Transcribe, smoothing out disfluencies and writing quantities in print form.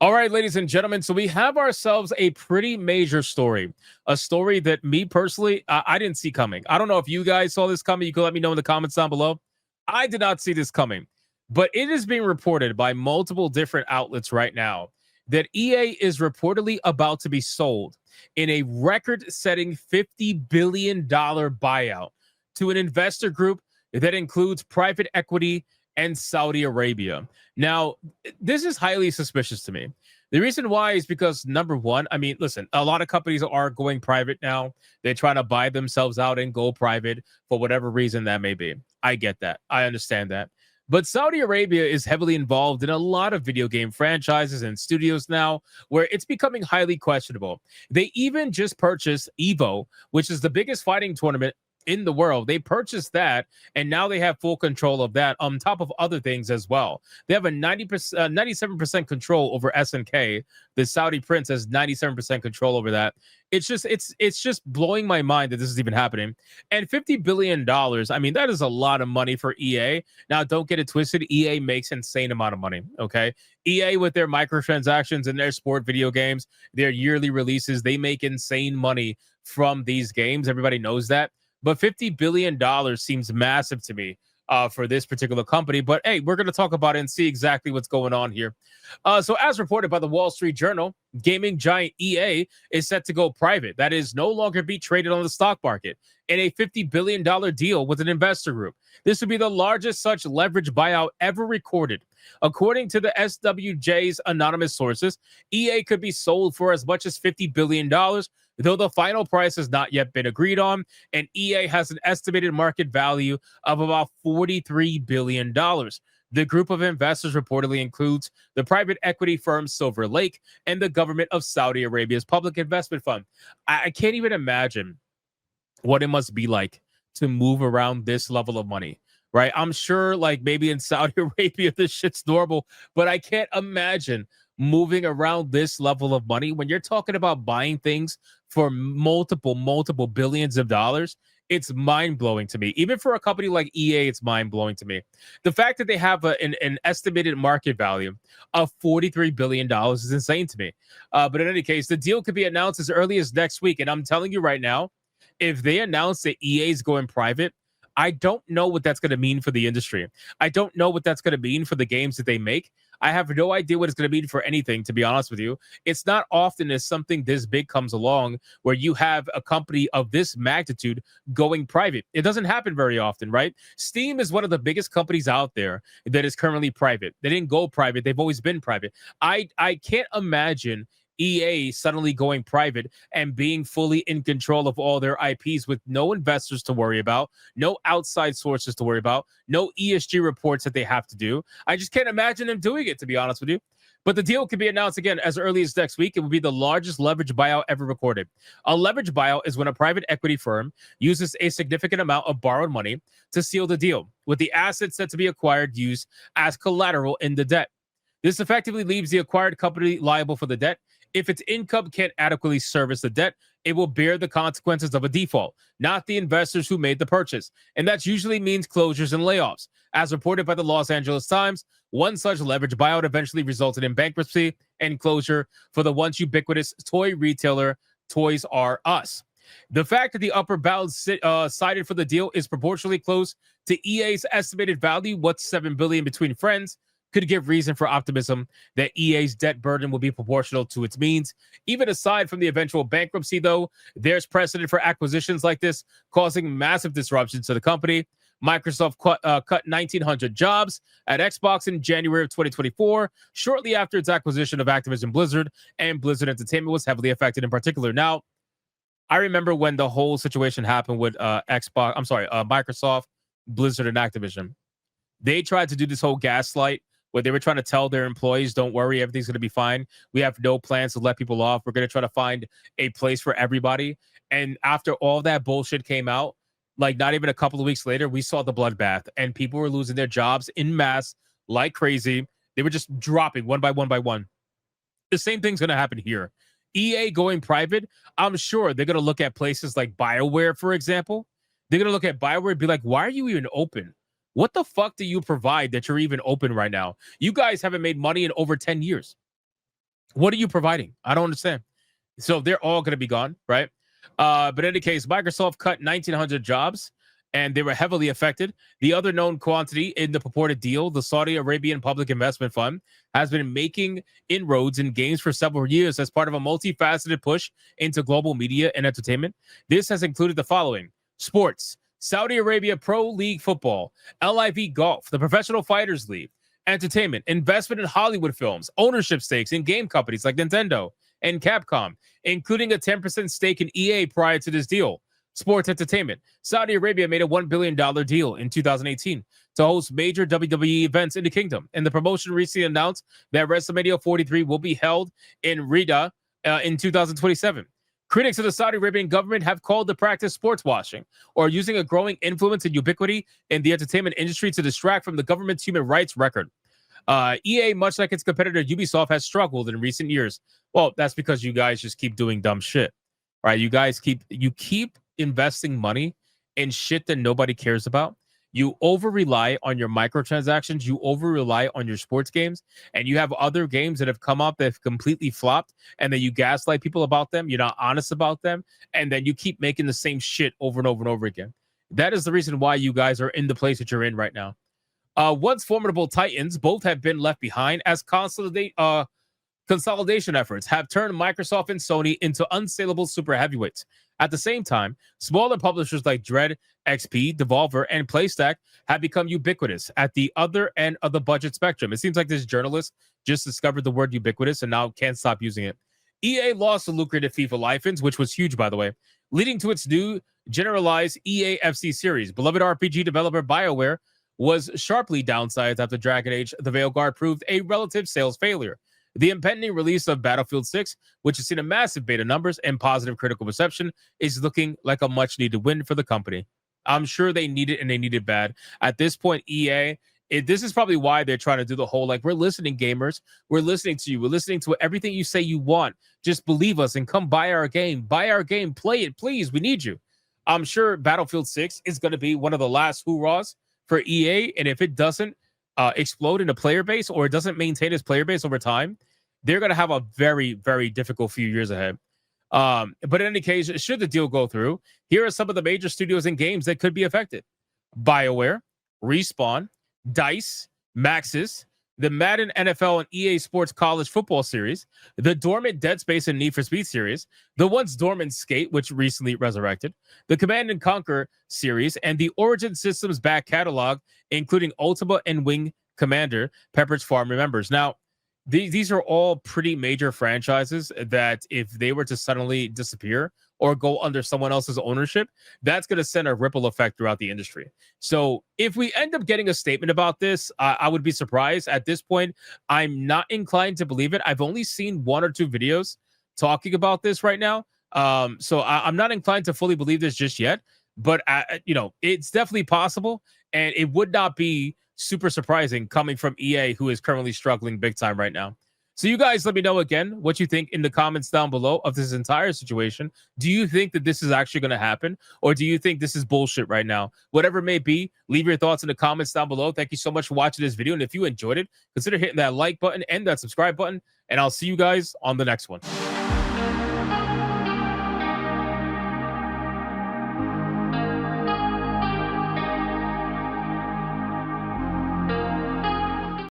All right, ladies and gentlemen. So we have ourselves a pretty major story, a story that me personally, I didn't see coming. I don't know if you guys saw this coming. You can let me know in the comments down below. I did not see this coming, but it is being reported by multiple different outlets right now that EA is reportedly about to be sold in a record setting $50 billion buyout to an investor group that includes private equity and Saudi Arabia. Now, this is highly suspicious to me. The reason why is because number one, I mean, listen, a lot of companies are going private now. They're trying to buy themselves out and go private for whatever reason that may be. I get that. I understand that. But Saudi Arabia is heavily involved in a lot of video game franchises and studios now where it's becoming highly questionable. They even just purchased Evo, which is the biggest fighting tournament in the world. They purchased that, and now they have full control of that on top of other things as well. They have a 90%, 97% control over SNK. The Saudi prince has 97% control over that. It's just blowing my mind that this is even happening. And $50 billion, I mean, that is a lot of money for EA. Now, don't get it twisted. EA makes insane amount of money, okay? EA with their microtransactions and their sport video games, their yearly releases, they make insane money from these games. Everybody knows that. But $50 billion seems massive to me for this particular company. But hey, we're going to talk about it and see exactly what's going on here. So as reported by the Wall Street Journal, gaming giant EA is set to go private. That is no longer be traded on the stock market in a $50 billion deal with an investor group. This would be the largest such leverage buyout ever recorded. According to the SWJ's anonymous sources, EA could be sold for as much as $50 billion, though the final price has not yet been agreed on, and EA has an estimated market value of about $43 billion. The group of investors reportedly includes the private equity firm Silver Lake and the government of Saudi Arabia's public investment fund. I can't even imagine what it must be like to move around this level of money, right? I'm sure, like maybe in Saudi Arabia, this shit's normal, but I can't imagine moving around this level of money when you're talking about buying things for multiple billions of dollars. It's mind blowing to me. Even for a company like EA, it's mind blowing to me. The fact that they have an estimated market value of $43 billion is insane to me. But in any case, the deal could be announced as early as next week. And I'm telling you right now, if they announce that EA is going private, I don't know what that's going to mean for the industry. I don't know what that's going to mean for the games that they make. I have no idea what it's going to mean for anything, to be honest with you. It's not often as something this big comes along where you have a company of this magnitude going private. It doesn't happen very often, right? Steam is one of the biggest companies out there that is currently private. They didn't go private. They've always been private. I can't imagine EA suddenly going private and being fully in control of all their IPs with no investors to worry about, no outside sources to worry about, no ESG reports that they have to do. I just can't imagine them doing it, to be honest with you. But the deal could be announced again as early as next week. It would be the largest leverage buyout ever recorded. A leverage buyout is when a private equity firm uses a significant amount of borrowed money to seal the deal, with the assets set to be acquired used as collateral in the debt. This effectively leaves the acquired company liable for the debt. If its income can't adequately service the debt, it will bear the consequences of a default, not the investors who made the purchase. And that usually means closures and layoffs. As reported by the Los Angeles Times, one such leverage buyout eventually resulted in bankruptcy and closure for the once ubiquitous toy retailer Toys R Us. The fact that the upper bound cited for the deal is proportionally close to EA's estimated value, what's $7 billion between friends, could give reason for optimism that EA's debt burden will be proportional to its means. Even aside from the eventual bankruptcy, though, there's precedent for acquisitions like this causing massive disruptions to the company. Microsoft cut 1,900 jobs at Xbox in January of 2024, shortly after its acquisition of Activision Blizzard, and Blizzard Entertainment was heavily affected in particular. Now, I remember when the whole situation happened with Microsoft, Blizzard, and Activision. They tried to do this whole gaslight where they were trying to tell their employees, don't worry, everything's going to be fine. We have no plans to let people off. We're going to try to find a place for everybody. And after all that bullshit came out, like not even a couple of weeks later, we saw the bloodbath and people were losing their jobs in mass like crazy. They were just dropping one by one by one. The same thing's going to happen here. EA going private, I'm sure they're going to look at places like BioWare, for example. They're going to look at BioWare and be like, why are you even open? What the fuck do you provide that you're even open right now? You guys haven't made money in over 10 years. What are you providing? I don't understand. So they're all going to be gone, right? But in any case, Microsoft cut 1,900 jobs and they were heavily affected. The other known quantity in the purported deal, the Saudi Arabian Public Investment Fund, has been making inroads in games for several years as part of a multifaceted push into global media and entertainment. This has included the following: sports, Saudi Arabia Pro League football, LIV golf, the Professional Fighters League, entertainment, investment in Hollywood films, ownership stakes in game companies like Nintendo and Capcom, including a 10% stake in EA prior to this deal. Sports entertainment. Saudi Arabia made a $1 billion deal in 2018 to host major WWE events in the kingdom. And the promotion recently announced that WrestleMania 43 will be held in Riyadh in 2027. Critics of the Saudi Arabian government have called the practice sports washing, or using a growing influence and ubiquity in the entertainment industry to distract from the government's human rights record. EA, much like its competitor Ubisoft, has struggled in recent years. Well, that's because you guys just keep doing dumb shit, right? You guys keep investing money in shit that nobody cares about. You over rely on your microtransactions. You over rely on your sports games, and you have other games that have come up that have completely flopped, and then you gaslight people about them. You're not honest about them, and then you keep making the same shit over and over and over again. That is the reason why you guys are in the place that you're in right now. Once formidable titans, both have been left behind as consolidation efforts have turned Microsoft and Sony into unsaleable super heavyweights. At the same time, smaller publishers like Dread, XP, Devolver, and PlayStack have become ubiquitous at the other end of the budget spectrum. It seems like this journalist just discovered the word ubiquitous and now can't stop using it. EA lost the lucrative FIFA license, which was huge, by the way, leading to its new generalized EA FC series. Beloved RPG developer BioWare was sharply downsized after Dragon Age: The Veilguard proved a relative sales failure. The impending release of Battlefield 6, which has seen a massive beta numbers and positive critical reception, is looking like a much-needed win for the company. I'm sure they need it, and they need it bad. At this point, EA, this is probably why they're trying to do the whole, like, we're listening, gamers. We're listening to you. We're listening to everything you say you want. Just believe us and come buy our game. Buy our game. Play it, please. We need you. I'm sure Battlefield 6 is going to be one of the last hoorahs for EA, and if it doesn't explode in a player base, or it doesn't maintain its player base over time, they're going to have a very, very difficult few years ahead. But in any case, should the deal go through, here are some of the major studios and games that could be affected: BioWare, Respawn, DICE, Maxis, the Madden NFL and EA Sports College Football series, the dormant Dead Space and Need for Speed series, the once dormant Skate, which recently resurrected, the Command and Conquer series, and the Origin Systems back catalog, including Ultima and Wing Commander, Pepperidge Farm remembers. Now, these are all pretty major franchises that if they were to suddenly disappear or go under someone else's ownership, that's going to send a ripple effect throughout the industry. So if we end up getting a statement about this, I would be surprised. At this point, I'm not inclined to believe it. I've only seen one or two videos talking about this right now. So I'm not inclined to fully believe this just yet, but it's definitely possible, and it would not be super surprising coming from EA, who is currently struggling big time right now. So you guys let me know again what you think in the comments down below of this entire situation. Do you think that this is actually going to happen, or do you think this is bullshit right now? Whatever it may be, leave your thoughts in the comments down below. Thank you so much for watching this video, and if you enjoyed it, consider hitting that like button and that subscribe button, and I'll see you guys on the next one.